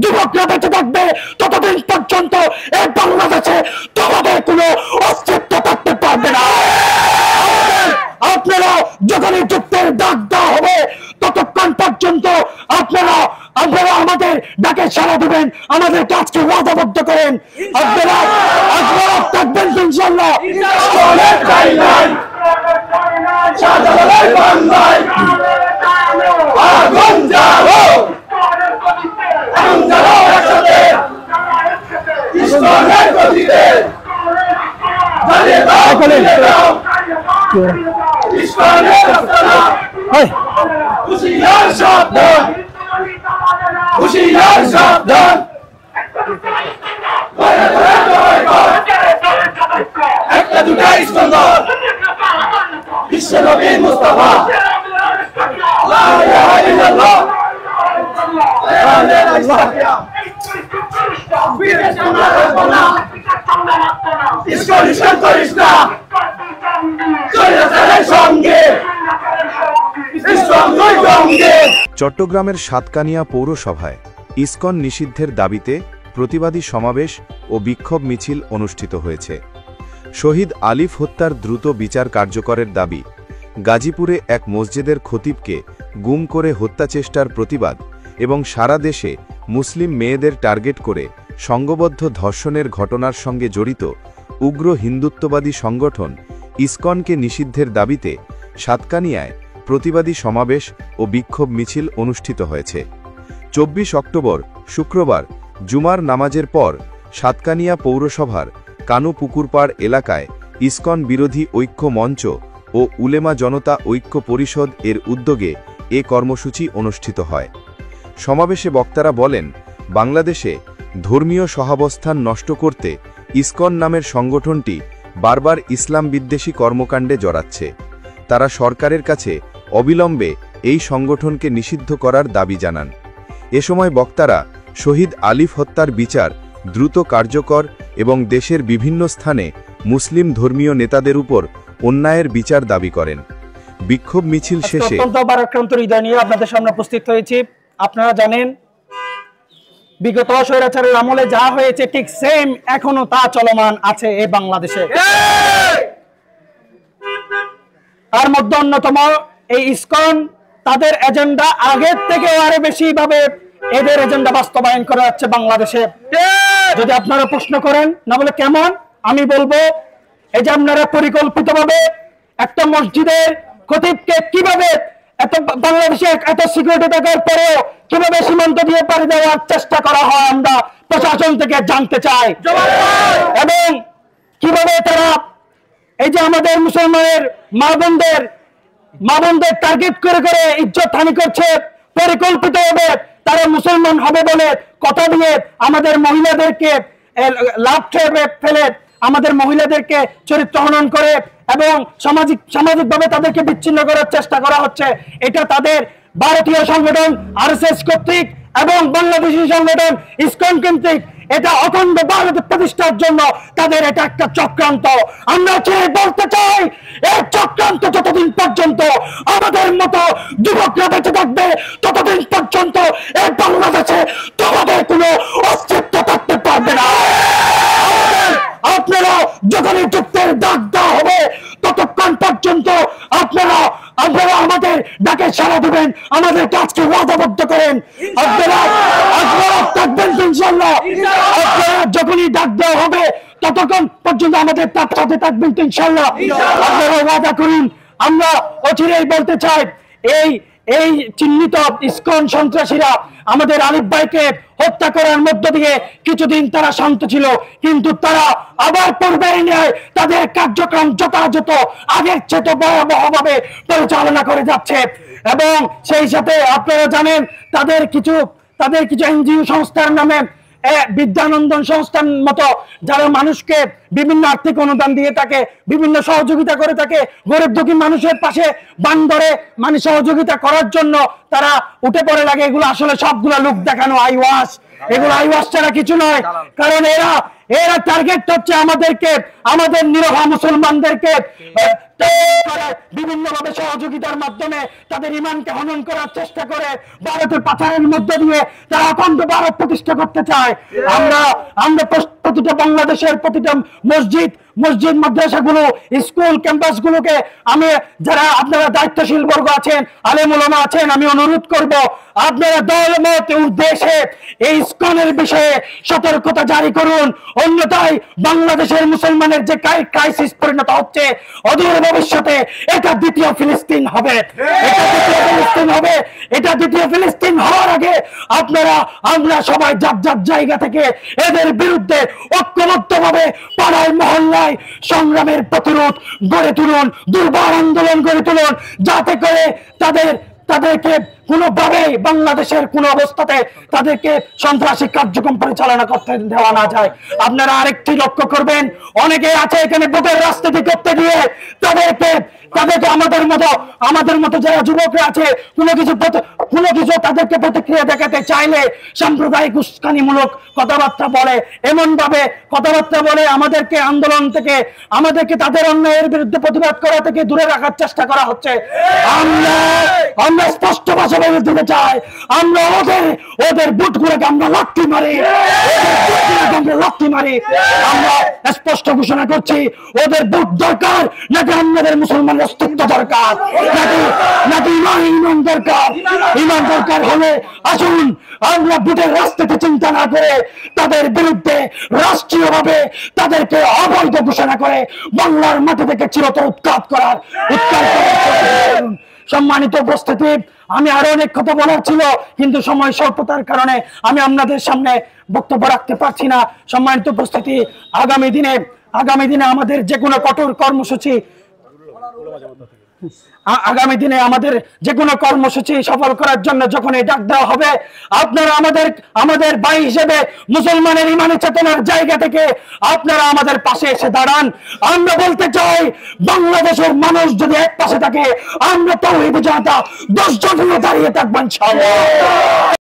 যুবকরা বেঁচে থাকবে ততদিন পর্যন্ত এই বাংলাদেশে তোমাদের কোনো অস্তিত্ব থাকতে পারবে না। আপনারা যখনই যুদ্ধের ডাক দেওয়া হবে ততক্ষণ পর্যন্ত আপনারা আমাদের ডাকে সাড়া দেবেন, আমাদের কাজকে ওয়াদাবদ্ধ করেন। আপনারা থাকবেন ইনশাআল্লাহ। চট্টগ্রামের সাতকানিয়া পৌরসভায় ইসকন নিষিদ্ধের দাবিতে প্রতিবাদী সমাবেশ ও বিক্ষোভ মিছিল অনুষ্ঠিত হয়েছে। শহীদ আলিফ হত্যার দ্রুত বিচার কার্যকরের দাবি, গাজীপুরে এক মসজিদের খতিবকে গুম করে হত্যাচেষ্টার প্রতিবাদ এবং সারা দেশে মুসলিম মেয়েদের টার্গেট করে সংঘবদ্ধ ধর্ষণের ঘটনার সঙ্গে জড়িত উগ্র হিন্দুত্ববাদী সংগঠন ইসকনকে নিষিদ্ধের দাবিতে সাতকানিয়ায় প্রতিবাদী সমাবেশ ও বিক্ষোভ মিছিল অনুষ্ঠিত হয়েছে। 24 অক্টোবর শুক্রবার জুমার নামাজের পর সাতকানিয়া পৌরসভার কানু পুকুরপাড় এলাকায় ইসকন বিরোধী ঐক্য মঞ্চ ও উলেমা জনতা ঐক্য পরিষদ এর উদ্যোগে এ কর্মসূচি অনুষ্ঠিত হয়। সমাবেশে বক্তারা বলেন, বাংলাদেশে ধর্মীয় সহাবস্থান নষ্ট করতে ইসকন নামের সংগঠনটি বারবার ইসলাম বিদ্বেষী কর্মকাণ্ডে জড়াচ্ছে। তারা সরকারের কাছে অবিলম্বে এই সংগঠনকে নিষিদ্ধ করার দাবি জানান। এ সময় বক্তারা শহীদ আলিফ হত্যার বিচার দ্রুত কার্যকর এবং দেশের বিভিন্ন স্থানে মুসলিম ধর্মীয় নেতাদের উপর অন্যায়ের বিচার দাবি করেন। বিক্ষোভ মিছিল শেষে অত্যন্ত ভারাক্রান্ত হৃদয় নিয়ে আপনাদের সামনে উপস্থিত হয়েছি। আপনারা জানেন বিগত স্বৈরাচারের আমলে যা হয়েছে ঠিক সেম এখনো তা চলমান আছে এই বাংলাদেশে। তার মধ্যে অন্যতম এই ইসকন তাদের এজেন্ডা আগের থেকে আরো বেশি ভাবে এদের এজেন্ডা বাস্তবায়ন করা হচ্ছে বাংলাদেশে। যদি আপনারা প্রশ্ন করেন না বলে কেমন, আমি বলবো এই যে আপনারা পরিকল্পিতভাবে একটা মসজিদের খতিবকে কিভাবে এত বাংলাদেশে এত সিকিউরিটি থাকার পরেও কিভাবে সীমান্ত দিয়ে পাড়ি দেওয়ার চেষ্টা করা হয় আমরা প্রশাসন থেকে জানতে চাই। এবং কিভাবে তারা এই যে আমাদের মুসলমানের মা বোনদের টার্গেট করে করে ইজ্জত হানি করছে, পরিকল্পিতভাবে তারা মুসলমান হবে বলে কথা দিয়ে আমাদের মহিলাদেরকে লাভ ফেলে আমাদের মহিলাদেরকে চরিত্র হনন করে এবং সামাজিকভাবে তাদেরকে বিচ্ছিন্ন করার চেষ্টা করা হচ্ছে। এটা তাদের ভারতীয় সংগঠন আরএসএস কর্তৃক এবং বাংলাদেশি সংগঠন ইসকন কর্তৃক এটা অখণ্ড ভারত প্রতিষ্ঠার জন্য তাদের এটা একটা চক্রান্ত। আমরা বলতে চাই এই চক্রান্ত যতদিন পর্যন্ত আমাদের মতো যুবকরা বেঁচে থাকবে ততদিন পর্যন্ত এই বাংলাদেশে তোমাদের কোনো অস্তিত্ব থাকতে পারবে না। আপনারা যখনই যুদ্ধের ডাক দেওয়া হবে ততক্ষণ পর্যন্ত আপনারা আমাদের ডাকে সাড়া দেবেন, আমাদের কাজকে ওয়াদাবদ্ধ করেন। আপনারা থাকবেন ইনশাআল্লাহ। আপনারা যখনই ডাক দেওয়া হবে ততক্ষণ পর্যন্ত আমাদের তার সাথে থাকবেন ইনশাআল্লাহ। আপনারা ওয়াদা করুন। আমরা অচিরেই বলতে চাই এই চিহ্নিত ইসকন সন্ত্রাসীরা আমাদের আলিফ ভাইকে হত্যা করার মধ্য দিয়ে কিছুদিন তারা শান্ত ছিল, কিন্তু তারা আবার পূর্বের ন্যায় তাদের কার্যক্রম যথাযথ আগের চেয়ে ভয়াবহভাবে পরিচালনা করে যাচ্ছে। এবং সেই সাথে আপনারা জানেন তাদের কিছু এনজিও সংস্থার নামে বিদ্যানন্দন সংস্থার মতো যারা মানুষকে বিভিন্ন আর্থিক অনুদান দিয়ে থাকে, বিভিন্ন সহযোগিতা করে থাকে, গরিব দুঃখী মানুষের পাশে বান ধরে মানে সহযোগিতা করার জন্য তারা উঠে পড়ে লাগে। এগুলো আসলে সবগুলো লোক দেখানো আইওয়াশ, এগুলো আইওয়াশ ছাড়া কিছু নয়। কারণ এরা টার্গেট হচ্ছে আমাদের নিরহ মুসলমানদেরকে বিভিন্ন ভাবে সহযোগিতার মাধ্যমে তাদের ইমানকে হনন করার চেষ্টা করে ভারতের পাচারের মধ্য দিয়ে তারা অখণ্ড ভারত প্রতিষ্ঠা করতে চায়। আমরা প্রতিটা বাংলাদেশের প্রতিটা মসজিদ মাদ্রাসাগুলো, স্কুল ক্যাম্পাসগুলোকে আমি, যারা আপনারা দায়িত্বশীল বর্গ আছেন, আলেম ওলামা আছেন, আমি অনুরোধ করব আপনারা দলমত উদ্দেশ্যে এই ইসকনের বিষয়ে সতর্কতা জারি করুন। অন্যথায় বাংলাদেশের মুসলমানের যে ক্রাইসিস পরিণত হচ্ছে, অদূর ভবিষ্যতে এটা দ্বিতীয় ফিলিস্তিন হবে। এটা দ্বিতীয় ফিলিস্তিন হওয়ার আগে আমরা সবাই যার জায়গা থেকে এদের বিরুদ্ধে ঐক্যবদ্ধভাবে পাড়ায় মহল্লায় সংগ্রামের প্রতিরোধ গড়ে তুলুন, দুর্বার আন্দোলন গড়ে তুলুন, যাতে করে তাদেরকে কোনোভাবেই বাংলাদেশের কোন অবস্থাতে তাদেরকে সন্ত্রাসী কার্যক্রম পরিচালনা করতে দেওয়া না যায়। আপনারা আরেকটি লক্ষ্য করবেন, অনেকে আছে এখানে ভোটের রাজনীতি করতে গিয়ে তাদেরকে আমাদের মতো যারা যুবকরা আছে কোনো কিছু তাদেরকে প্রতিক্রিয়া দেখাতে চাইলে সাম্প্রদায়িক উস্কানিমূলক কথাবার্তা বলে, এমন ভাবে কথাবার্তা বলে আমাদেরকে তাদের অন্যায়ের বিরুদ্ধে প্রতিবাদ করা থেকে দূরে রাখার চেষ্টা করা হচ্ছে। আমরা স্পষ্ট ভাষা বলে দিতে চাই, আমরা ওদের বুটগুলোকে আমরা লাথি মারি। আমরা স্পষ্ট ঘোষণা করছি, ওদের বুট দরকার নাকি আমাদের মুসলমানের অস্তিত্ব দরকার, নাকি ইমান দরকার হলে আসুন আমরা বুটের রাস্তাতে চিন্তা না করে তাদের বিরুদ্ধে রাষ্ট্রীয়ভাবে তাদেরকে অবৈধ ঘোষণা করে বাংলার মাটি থেকে চিরতর উৎখাত করার সম্মানিত উপস্থিতি। আমি আরো অনেক কথা বলার ছিল, কিন্তু সময় স্বল্পতার কারণে আমি আপনাদের সামনে বক্তব্য রাখতে পারছি না। সম্মানিত উপস্থিতি, আগামী দিনে আমাদের যে কোনো কঠোর কর্মসূচি সফল করার জন্য যখন এই ডাক দেওয়া হবে, আপনারা আমাদের ভাই হিসেবে মুসলমানের ইমানি চেতনার জায়গা থেকে আপনারা আমাদের পাশে এসে দাঁড়ান। আমরা বলতে চাই, বাংলাদেশের মানুষ যদি এক পাশে থাকে, আমরা তাওহীদি জনতা 10 জন দাঁড়িয়ে থাকবেন ইনশাআল্লাহ।